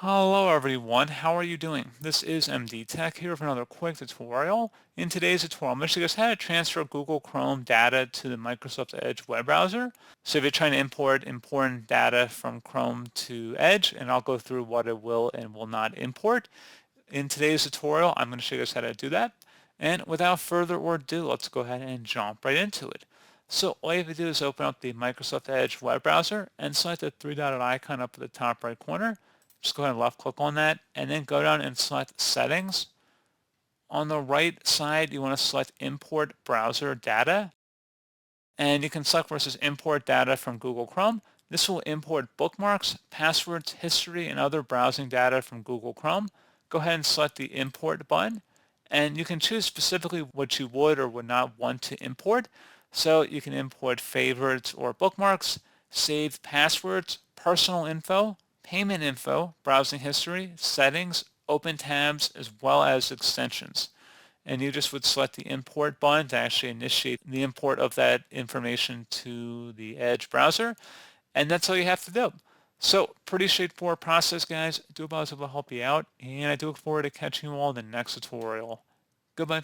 Hello everyone, how are you doing? This is MD Tech here with another quick tutorial. In today's tutorial, I'm going to show you guys how to transfer Google Chrome data to the Microsoft Edge web browser. So if you're trying to import important data from Chrome to Edge, and I'll go through what it will and will not import. In today's tutorial, I'm going to show you guys how to do that. And without further ado, let's go ahead and jump right into it. So all you have to do is open up the Microsoft Edge web browser and select the three-dotted icon up at the top right corner. Just go ahead and left click on that and then go down and select settings. On the right side, you want to select import browser data. And you can select where it says import data from Google Chrome. This will import bookmarks, passwords, history, and other browsing data from Google Chrome. Go ahead and select the import button. And you can choose specifically what you would or would not want to import. So you can import favorites or bookmarks, saved passwords, personal info, payment info, browsing history, settings, open tabs, as well as extensions. And you just would select the import button to actually initiate the import of that information to the Edge browser. And that's all you have to do. So pretty straightforward process, guys. I do hope I was able to help you out, and I do look forward to catching you all in the next tutorial. Goodbye.